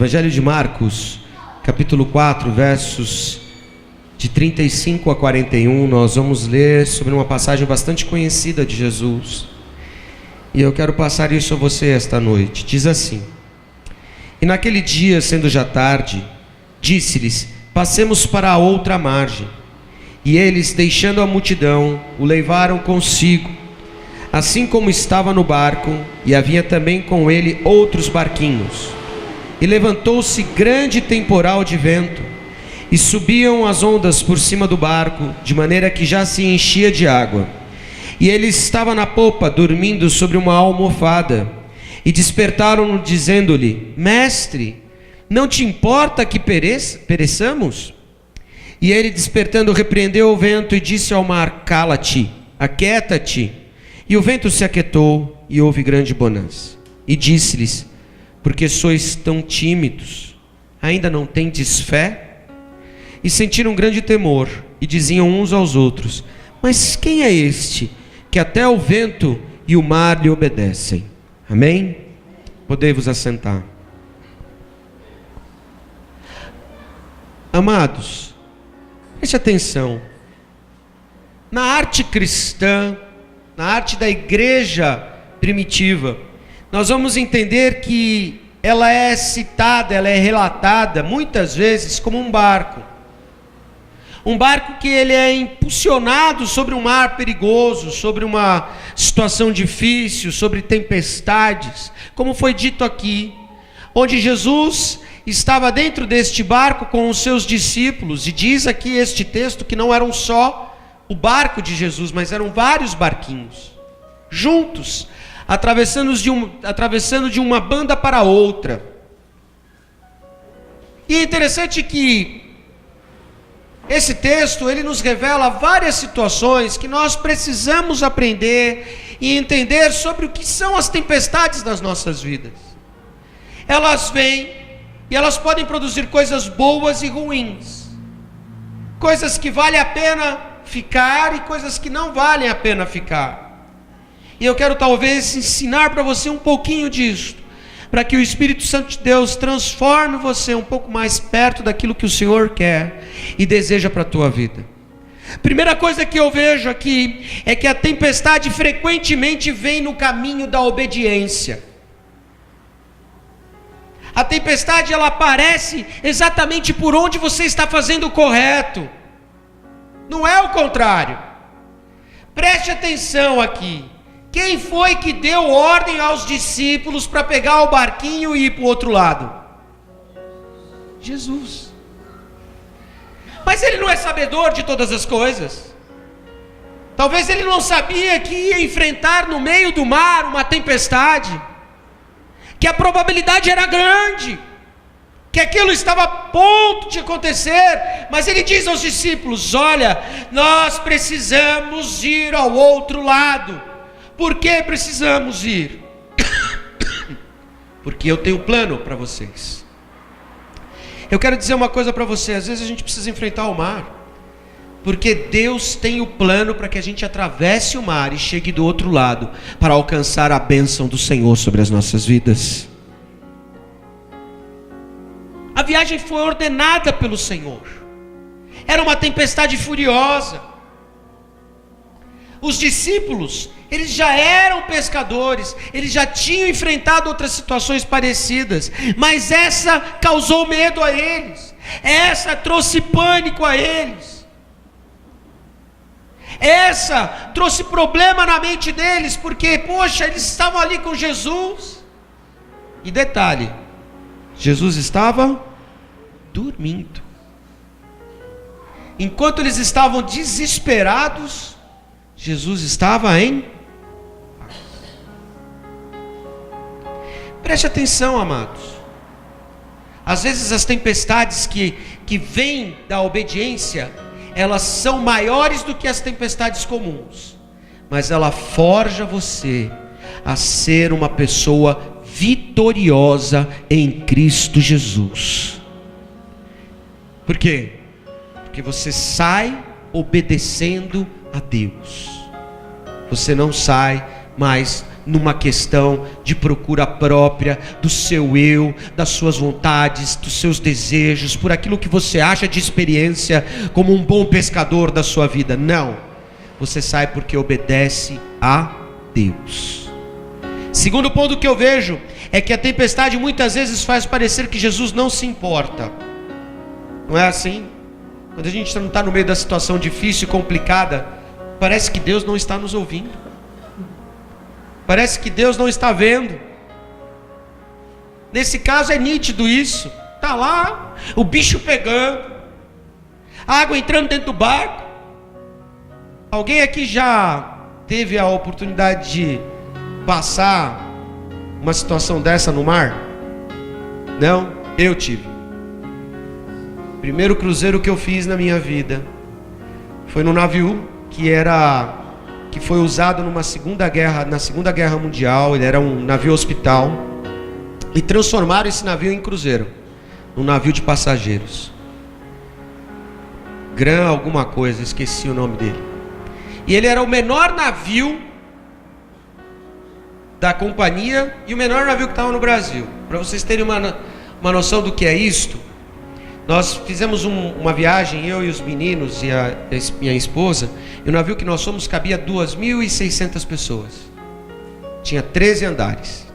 Evangelho de Marcos, capítulo 4, versos de 35 a 41, nós vamos ler sobre uma passagem bastante conhecida de Jesus. E eu quero passar isso a você esta noite. Diz assim: E naquele dia, sendo já tarde, disse-lhes: Passemos para a outra margem. E eles, deixando a multidão, o levaram consigo, assim como estava no barco, e havia também com ele outros barquinhos. E levantou-se grande temporal de vento, e subiam as ondas por cima do barco, de maneira que já se enchia de água. E ele estava na popa, dormindo sobre uma almofada. E despertaram-no, dizendo-lhe: Mestre, não te importa que pereçamos? E ele, despertando, repreendeu o vento e disse ao mar: Cala-te, aquieta-te. E o vento se aquietou, e houve grande bonança. E disse-lhes: Porque sois tão tímidos? Ainda não tendes fé? E sentiram grande temor, e diziam uns aos outros: Mas quem é este, que até o vento e o mar lhe obedecem? Amém? Podei-vos assentar. Amados, preste atenção. Na arte cristã, na arte da igreja primitiva, nós vamos entender que ela é citada, ela é relatada muitas vezes como um barco. Um barco que ele é impulsionado sobre um mar perigoso, sobre uma situação difícil, sobre tempestades, como foi dito aqui, onde Jesus estava dentro deste barco com os seus discípulos, e diz aqui este texto que não eram só o barco de Jesus, mas eram vários barquinhos, juntos, atravessando de uma banda para outra. E é interessante que esse texto, ele nos revela várias situações que nós precisamos aprender e entender sobre o que são as tempestades das nossas vidas. Elas vêm e elas podem produzir coisas boas e ruins, coisas que valem a pena ficar e coisas que não valem a pena ficar. E eu quero talvez ensinar para você um pouquinho disso, para que o Espírito Santo de Deus transforme você um pouco mais perto daquilo que o Senhor quer e deseja para a tua vida. Primeira coisa que eu vejo aqui é que a tempestade frequentemente vem no caminho da obediência. A tempestade, ela aparece exatamente por onde você está fazendo o correto, não é o contrário. Preste atenção aqui. Quem foi que deu ordem aos discípulos para pegar o barquinho e ir para o outro lado? Jesus. Mas ele não é sabedor de todas as coisas. Talvez ele não sabia que ia enfrentar no meio do mar uma tempestade, que a probabilidade era grande, que aquilo estava a ponto de acontecer. Mas ele diz aos discípulos: olha, nós precisamos ir ao outro lado. Por que precisamos ir? Porque eu tenho plano para vocês. Eu quero dizer uma coisa para você: às vezes a gente precisa enfrentar o mar, porque Deus tem o plano para que a gente atravesse o mar e chegue do outro lado, para alcançar a bênção do Senhor sobre as nossas vidas. A viagem foi ordenada pelo Senhor. Era uma tempestade furiosa. Os discípulos, eles já eram pescadores, eles já tinham enfrentado outras situações parecidas, mas essa causou medo a eles, essa trouxe pânico a eles, essa trouxe problema na mente deles, porque, poxa, eles estavam ali com Jesus, e detalhe, Jesus estava dormindo. Enquanto eles estavam desesperados, Jesus estava em paz. Preste atenção, amados. Às vezes as tempestades que vêm da obediência, elas são maiores do que as tempestades comuns, mas ela forja você a ser uma pessoa vitoriosa em Cristo Jesus. Por quê? Porque você sai obedecendo a Deus. Você não sai mais numa questão de procura própria, do seu eu, das suas vontades, dos seus desejos, por aquilo que você acha de experiência como um bom pescador da sua vida. Não, você sai porque obedece a Deus. Segundo ponto que eu vejo é que a tempestade muitas vezes faz parecer que Jesus não se importa. Não é assim? Quando a gente não está no meio da situação difícil e complicada, parece que Deus não está nos ouvindo. Parece que Deus não está vendo. Nesse caso é nítido isso. Está lá, o bicho pegando, a água entrando dentro do barco. Alguém aqui já teve a oportunidade de passar uma situação dessa no mar? Não? Eu tive. Primeiro cruzeiro que eu fiz na minha vida foi no navio que foi usado na Segunda Guerra Mundial. Ele era um navio hospital e transformaram esse navio em cruzeiro, um navio de passageiros. Gran alguma coisa, esqueci o nome dele. E ele era o menor navio da companhia e o menor navio que estava no Brasil. Para vocês terem uma noção do que é isto, nós fizemos uma viagem, eu e os meninos e minha esposa, e o navio que nós fomos cabia 2.600 pessoas. Tinha 13 andares.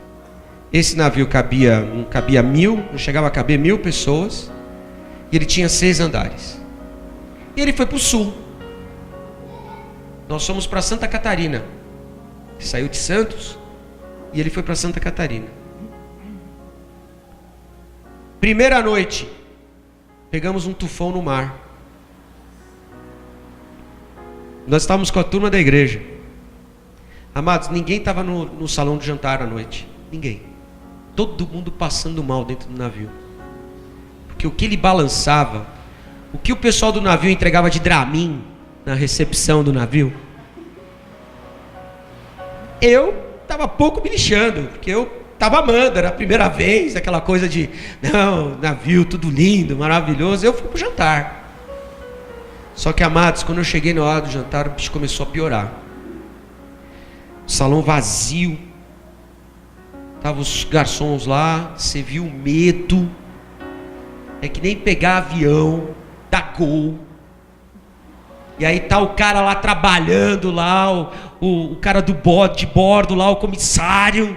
Esse navio não cabia 1.000, não chegava a caber 1.000 pessoas, e ele tinha 6 andares. E ele foi para o sul. Nós fomos para Santa Catarina. Ele saiu de Santos e ele foi para Santa Catarina. Primeira noite, pegamos um tufão no mar. Nós estávamos com a turma da igreja. Amados, ninguém estava no salão de jantar à noite. Ninguém. Todo mundo passando mal dentro do navio. Porque o que ele balançava, o que o pessoal do navio entregava de Dramin na recepção do navio, eu estava pouco me lixando, porque eu estava amando, era a primeira vez, aquela coisa de, não, navio, tudo lindo, maravilhoso. Eu fui para o jantar. Só que, amados, quando eu cheguei na hora do jantar, o bicho começou a piorar. O salão vazio, estavam os garçons lá, você viu o medo. É que nem pegar avião, da Gol. E aí tá o cara lá trabalhando lá, o cara de bordo lá, o comissário.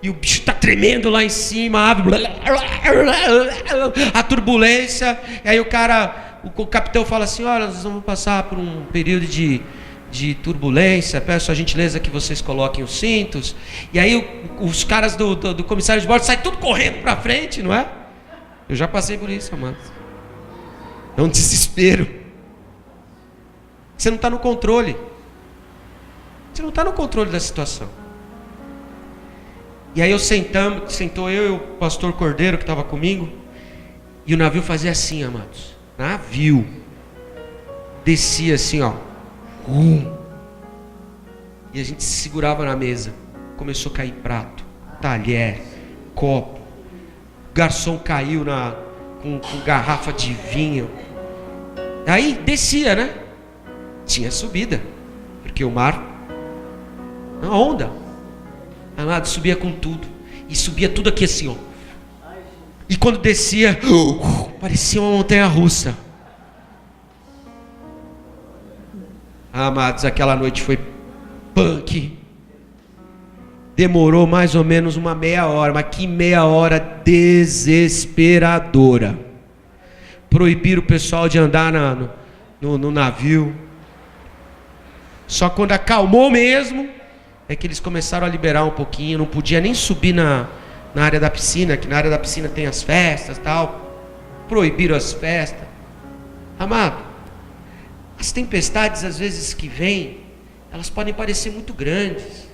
E o bicho tá tremendo lá em cima, a turbulência. E aí o capitão fala assim: olha, nós vamos passar por um período de turbulência, peço a gentileza que vocês coloquem os cintos. E aí os caras do comissário de bordo saem tudo correndo pra frente, não é? Eu já passei por isso, amados. É um desespero. Você não está no controle. Você não está no controle da situação. E aí sentou eu e o pastor Cordeiro que estava comigo. E o navio fazia assim, amados. Navio. Descia assim, ó. E a gente se segurava na mesa. Começou a cair prato, talher, copo. O garçom caiu com garrafa de vinho. Aí descia, né? Tinha subida, porque o mar, a onda, amado, subia com tudo. E subia tudo aqui assim, ó. E quando descia, parecia uma montanha russa. Amados, aquela noite foi punk. Demorou mais ou menos uma meia hora, mas que meia hora desesperadora. Proibiram o pessoal de andar no navio. Só quando acalmou mesmo, é que eles começaram a liberar um pouquinho. Não podia nem subir na área da piscina, que na área da piscina tem as festas e tal. Proibiram as festas. Amado, as tempestades às vezes que vêm, elas podem parecer muito grandes.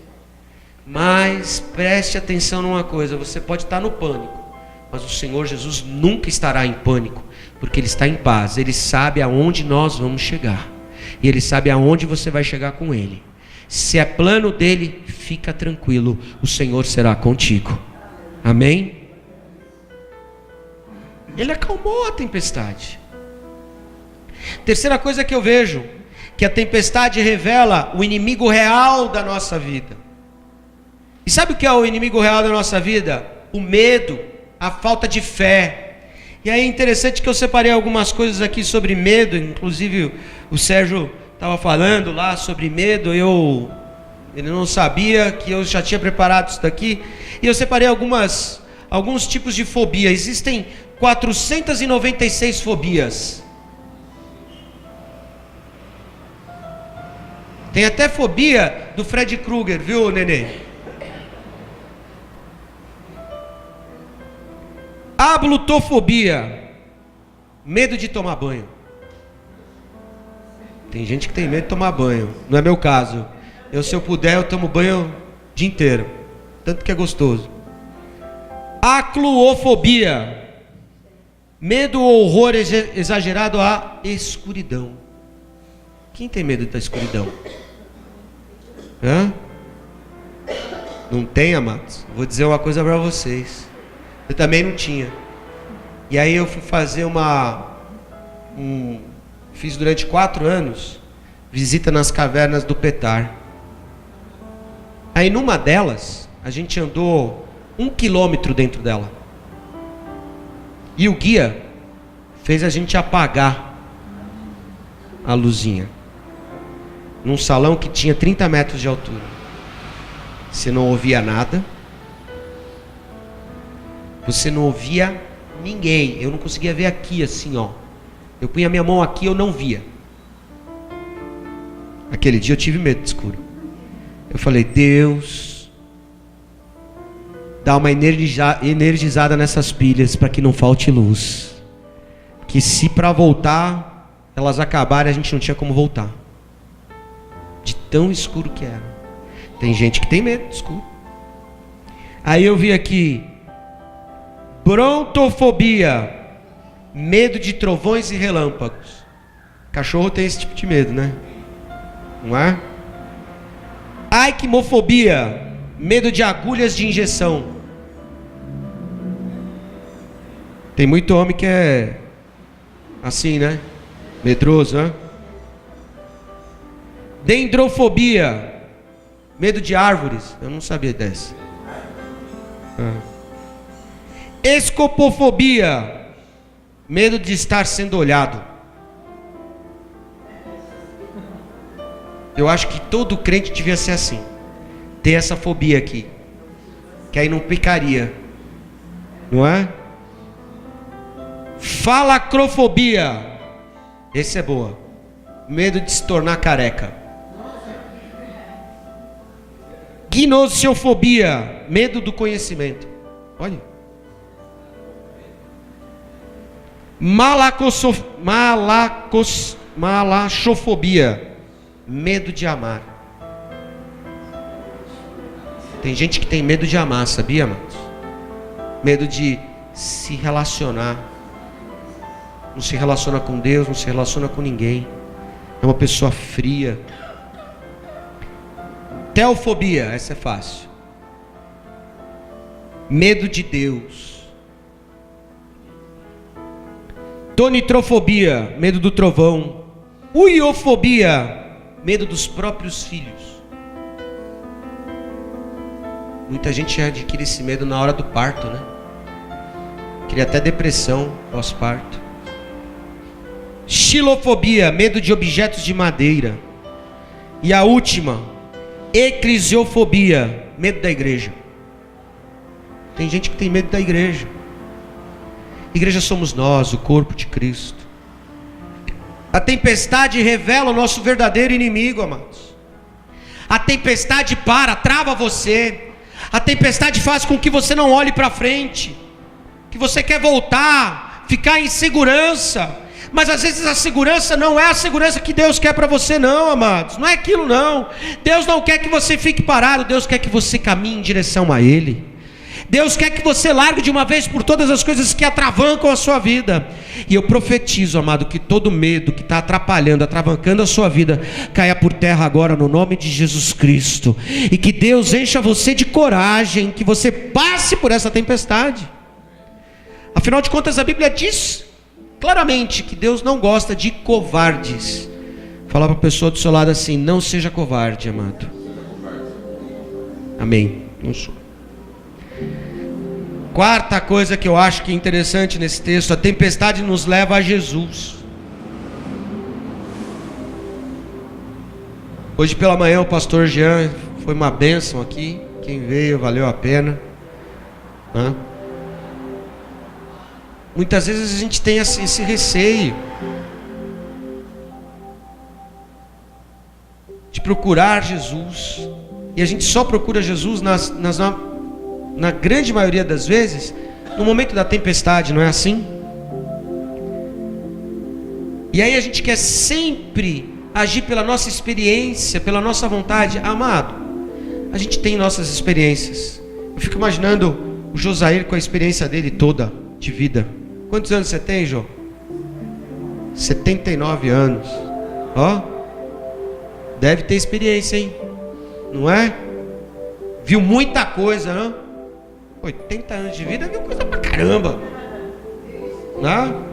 Mas preste atenção numa coisa: você pode estar no pânico, mas o Senhor Jesus nunca estará em pânico, porque Ele está em paz. Ele sabe aonde nós vamos chegar. E Ele sabe aonde você vai chegar com Ele. Se é plano dEle, fica tranquilo, o Senhor será contigo. Amém? Ele acalmou a tempestade. Terceira coisa que eu vejo, que a tempestade revela o inimigo real da nossa vida. E sabe o que é o inimigo real da nossa vida? O medo, a falta de fé. E aí é interessante que eu separei algumas coisas aqui sobre medo, inclusive o Sérgio estava falando lá sobre medo, ele não sabia que eu já tinha preparado isso daqui, e eu separei alguns tipos de fobia. Existem 496 fobias. Tem até fobia do Fred Krueger, viu, Nenê? Ablutofobia, medo de tomar banho. Tem gente que tem medo de tomar banho, não é meu caso. Se eu puder, eu tomo banho o dia inteiro, tanto que é gostoso. Acluofobia, medo ou horror exagerado à escuridão. Quem tem medo da escuridão? Hã? Não tem, amados? Vou dizer uma coisa para vocês. Eu também não tinha. E aí eu fui fazer fiz durante 4 anos visita nas cavernas do Petar. Aí numa delas, a gente andou 1 quilômetro dentro dela. E o guia fez a gente apagar a luzinha. Num salão que tinha 30 metros de altura. Você não ouvia nada. Você não ouvia ninguém. Eu não conseguia ver aqui assim, ó. Eu punha minha mão aqui, eu não via. Aquele dia eu tive medo de escuro. Eu falei, Deus, dá uma energizada nessas pilhas para que não falte luz. Que se para voltar elas acabarem, a gente não tinha como voltar. De tão escuro que era. Tem gente que tem medo de escuro. Aí eu vi aqui brontofobia, medo de trovões e relâmpagos. Cachorro tem esse tipo de medo, né? Não é? Aikmofobia, medo de agulhas de injeção. Tem muito homem que é assim, né? Medroso, né? Dendrofobia, medo de árvores. Eu não sabia dessa. Escopofobia, medo de estar sendo olhado. Eu acho que todo crente devia ser assim. Ter essa fobia aqui. Que aí não picaria. Não é? Falacrofobia. Esse é boa. Medo de se tornar careca. Gnosiofobia, medo do conhecimento. Olha. Malachofobia, medo de amar. Tem gente que tem medo de amar, sabia, amados? Medo de se relacionar. Não se relaciona com Deus, não se relaciona com ninguém. É uma pessoa fria. Teofobia, essa é fácil. Medo de Deus. Tonitrofobia, medo do trovão. Uiofobia, medo dos próprios filhos. Muita gente adquire esse medo na hora do parto, né? Cria até depressão pós-parto. Xilofobia, medo de objetos de madeira. E a última, eclesiofobia, medo da igreja. Tem gente que tem medo da igreja. Igreja somos nós, o corpo de Cristo. A tempestade revela o nosso verdadeiro inimigo, amados. A tempestade trava você. A tempestade faz com que você não olhe para frente, que você quer voltar, ficar em segurança. Mas às vezes a segurança não é a segurança que Deus quer para você, não, amados. Não é aquilo, não. Deus não quer que você fique parado. Deus quer que você caminhe em direção a Ele. Deus quer que você largue de uma vez por todas as coisas que atravancam a sua vida. E eu profetizo, amado, que todo medo que está atrapalhando, atravancando a sua vida, caia por terra agora no nome de Jesus Cristo. E que Deus encha você de coragem, que você passe por essa tempestade. Afinal de contas, a Bíblia diz claramente que Deus não gosta de covardes. Fala para a pessoa do seu lado assim: não seja covarde, amado. Amém. Não sou. Quarta coisa que eu acho que é interessante nesse texto: a tempestade nos leva a Jesus. Hoje pela manhã o pastor Jean foi uma bênção aqui. Quem veio, valeu a pena. Muitas vezes a gente tem esse receio de procurar Jesus, e a gente só procura Jesus na grande maioria das vezes no momento da tempestade, não é assim? E aí a gente quer sempre agir pela nossa experiência, pela nossa vontade. Amado, a gente tem nossas experiências. Eu fico imaginando o Josair com a experiência dele toda de vida. Quantos anos você tem, Jô? 79 anos. Deve ter experiência, hein? Não é? Viu muita coisa, não? 80 anos de vida, viu coisa pra caramba. Não?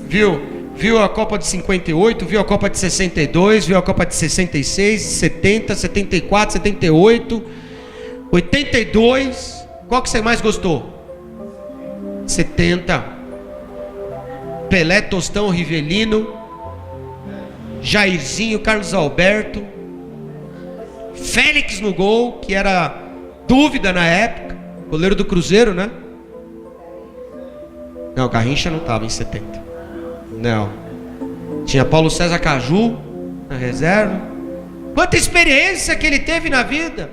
Viu a Copa de 58, viu a Copa de 62, viu a Copa de 66, 70, 74, 78, 82. Qual que você mais gostou? 70. Pelé, Tostão, Rivelino, Jairzinho, Carlos Alberto, Félix no gol, que era dúvida na época, goleiro do Cruzeiro, né? Não, Garrincha não estava em 70. Não. Tinha Paulo César Caju na reserva. Quanta experiência que ele teve na vida.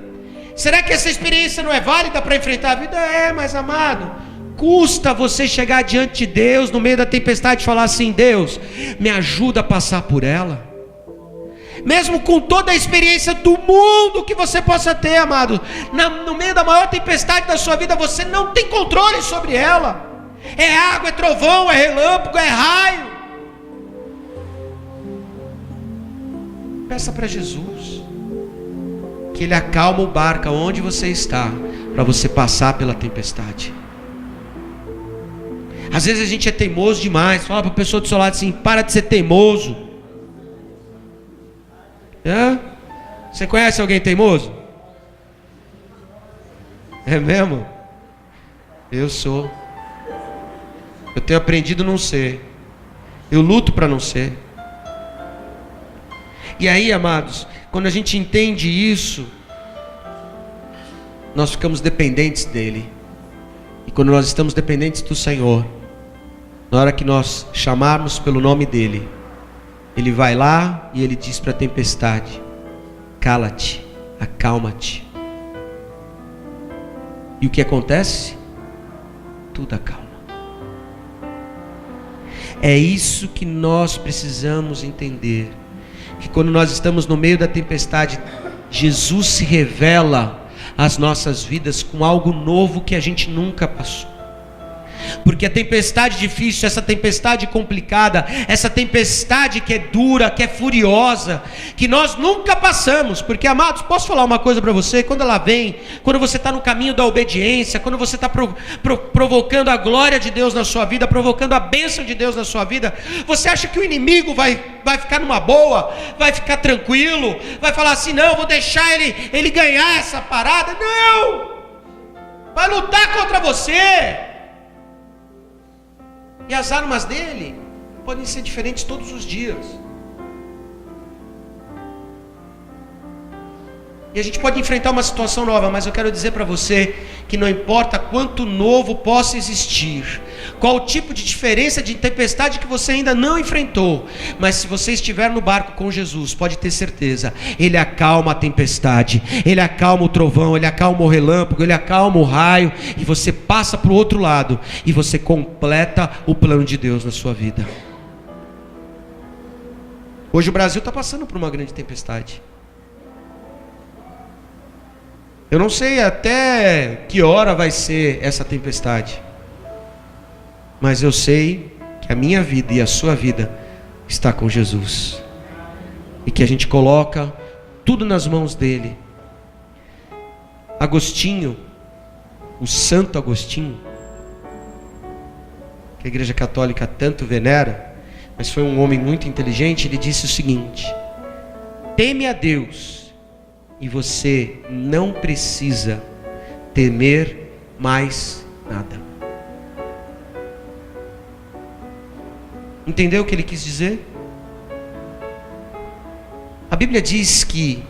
Será que essa experiência não é válida para enfrentar a vida? É, mas amado, custa você chegar diante de Deus no meio da tempestade e falar assim: Deus, me ajuda a passar por ela. Mesmo com toda a experiência do mundo que você possa ter, amado, no meio da maior tempestade da sua vida, você não tem controle sobre ela. É água, é trovão, é relâmpago, é raio. Peça para Jesus que Ele acalma o barco onde você está, para você passar pela tempestade. Às vezes a gente é teimoso demais. Fala para a pessoa do seu lado assim: para de ser teimoso. Você conhece alguém teimoso? É mesmo? Eu sou. Eu tenho aprendido a não ser. Eu luto para não ser. E aí, amados, quando a gente entende isso, nós ficamos dependentes dEle. E quando nós estamos dependentes do Senhor, na hora que nós chamarmos pelo nome dEle, Ele vai lá e Ele diz para a tempestade: cala-te, acalma-te. E o que acontece? Tudo acalma. É isso que nós precisamos entender, que quando nós estamos no meio da tempestade, Jesus se revela às nossas vidas com algo novo que a gente nunca passou. Porque a tempestade difícil, essa tempestade complicada, essa tempestade que é dura, que é furiosa, que nós nunca passamos, porque, amados, posso falar uma coisa para você? Quando ela vem, quando você está no caminho da obediência, quando você está provocando a glória de Deus na sua vida, provocando a bênção de Deus na sua vida, você acha que o inimigo vai ficar numa boa, vai ficar tranquilo, vai falar assim: não, vou deixar ele ganhar essa parada? Não! Vai lutar contra você. E as armas dele podem ser diferentes todos os dias. E a gente pode enfrentar uma situação nova, mas eu quero dizer para você que não importa quanto novo possa existir, qual o tipo de diferença de tempestade que você ainda não enfrentou, mas se você estiver no barco com Jesus, pode ter certeza, Ele acalma a tempestade, Ele acalma o trovão, Ele acalma o relâmpago, Ele acalma o raio, e você passa para o outro lado, e você completa o plano de Deus na sua vida. Hoje o Brasil está passando por uma grande tempestade. Eu não sei até que hora vai ser essa tempestade, mas eu sei que a minha vida e a sua vida está com Jesus, e que a gente coloca tudo nas mãos dele. Agostinho, o Santo Agostinho, que a Igreja Católica tanto venera, mas foi um homem muito inteligente. Ele disse o seguinte: teme a Deus, e você não precisa temer mais nada. Entendeu o que ele quis dizer? A Bíblia diz que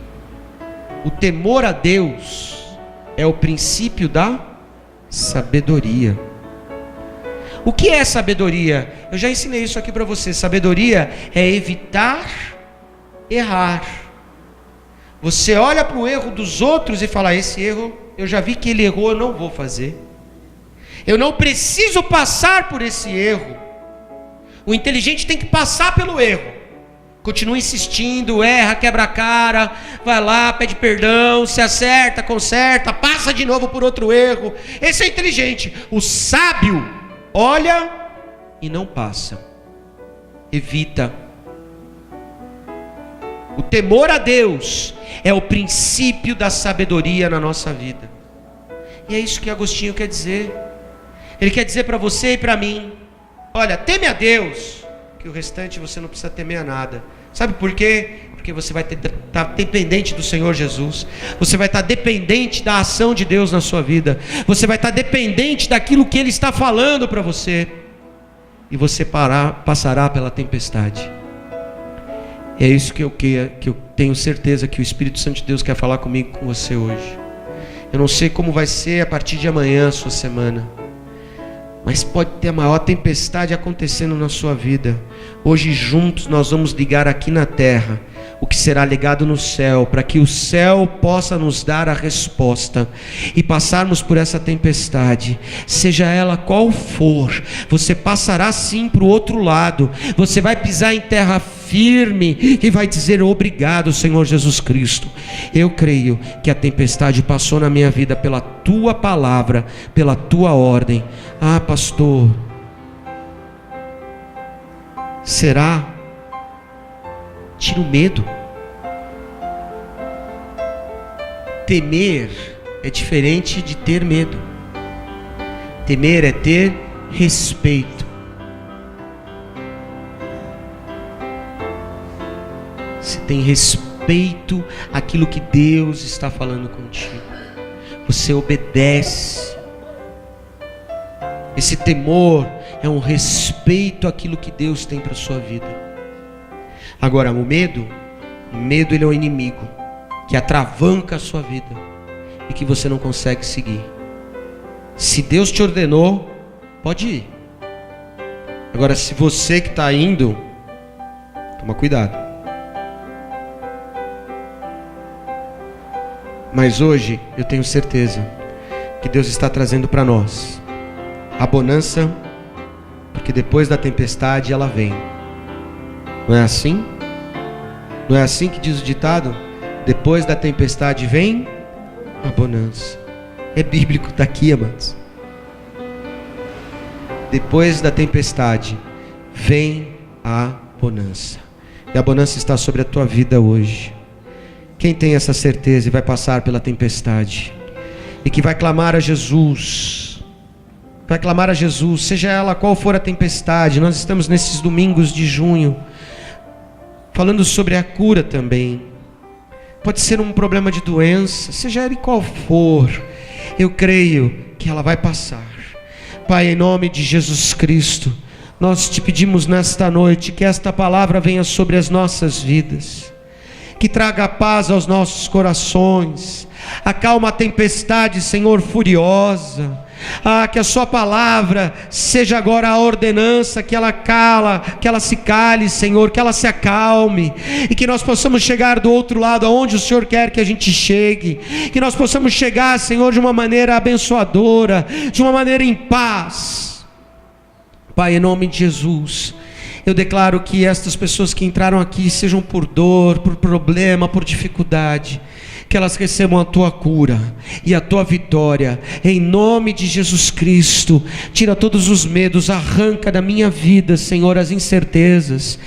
o temor a Deus é o princípio da sabedoria. O que é sabedoria? Eu já ensinei isso aqui para você. Sabedoria é evitar errar. Você olha para o erro dos outros e fala: esse erro, eu já vi que ele errou, eu não vou fazer. Eu não preciso passar por esse erro. O inteligente tem que passar pelo erro. Continua insistindo, erra, quebra a cara, vai lá, pede perdão, se acerta, conserta, passa de novo por outro erro. Esse é inteligente. O sábio olha e não passa, evita. O temor a Deus é o princípio da sabedoria na nossa vida. E é isso que Agostinho quer dizer. Ele quer dizer para você e para mim: olha, teme a Deus, que o restante você não precisa temer a nada. Sabe por quê? Porque você vai estar dependente do Senhor Jesus. Você vai estar dependente da ação de Deus na sua vida. Você vai estar dependente daquilo que Ele está falando para você. E você passará pela tempestade. É isso que eu tenho certeza que o Espírito Santo de Deus quer falar comigo, com você hoje. Eu não sei como vai ser a partir de amanhã a sua semana, mas pode ter a maior tempestade acontecendo na sua vida. Hoje juntos nós vamos ligar aqui na terra o que será ligado no céu, para que o céu possa nos dar a resposta e passarmos por essa tempestade, seja ela qual for. Você passará sim para o outro lado. Você vai pisar em terra firme e vai dizer: obrigado, Senhor Jesus Cristo. Eu creio que a tempestade passou na minha vida pela tua palavra, pela tua ordem. Ah, pastor, será? Tira o medo. Temer é diferente de ter medo. Temer é ter respeito. Você tem respeito àquilo que Deus está falando contigo. Você obedece. Esse temor é um respeito àquilo que Deus tem para a sua vida. Agora, o medo ele é o inimigo que atravanca a sua vida e que você não consegue seguir. Se Deus te ordenou, pode ir. Agora, se você que está indo, toma cuidado. Mas hoje eu tenho certeza que Deus está trazendo para nós a bonança, porque depois da tempestade ela vem. Não é assim? Não é assim que diz o ditado? Depois da tempestade vem a bonança. É bíblico, está aqui, amados. Depois da tempestade vem a bonança. E a bonança está sobre a tua vida hoje. Quem tem essa certeza e vai passar pela tempestade e que vai clamar a Jesus, vai clamar a Jesus, seja ela qual for a tempestade. Nós estamos nesses domingos de junho falando sobre a cura também. Pode ser um problema de doença, seja ele qual for, eu creio que ela vai passar. Pai, em nome de Jesus Cristo, nós te pedimos nesta noite que esta palavra venha sobre as nossas vidas, que traga paz aos nossos corações, acalma a tempestade, Senhor, furiosa. Que a sua palavra seja agora a ordenança, que ela se cale, Senhor, que ela se acalme, e que nós possamos chegar do outro lado, aonde o Senhor quer que a gente chegue, que nós possamos chegar, Senhor, de uma maneira abençoadora, de uma maneira em paz. Pai, em nome de Jesus, eu declaro que estas pessoas que entraram aqui, sejam por dor, por problema, por dificuldade, que elas recebam a tua cura e a tua vitória, em nome de Jesus Cristo. Tira todos os medos, arranca da minha vida, Senhor, as incertezas.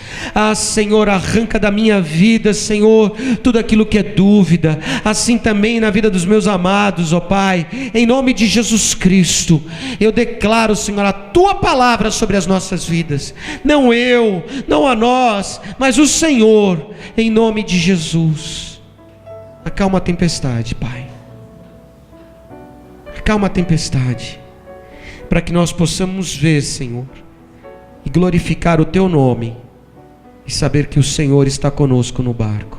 Senhor, arranca da minha vida, Senhor, tudo aquilo que é dúvida, assim também na vida dos meus amados, ó Pai, em nome de Jesus Cristo. Eu declaro, Senhor, a tua palavra sobre as nossas vidas, não eu, não a nós, mas o Senhor, em nome de Jesus. Acalma a tempestade, Pai. acalma a tempestade, para que nós possamos ver, Senhor, e glorificar o Teu nome, e saber que o Senhor está conosco no barco.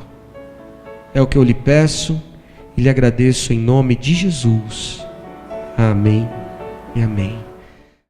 É o que eu lhe peço e lhe agradeço em nome de Jesus. Amém e amém.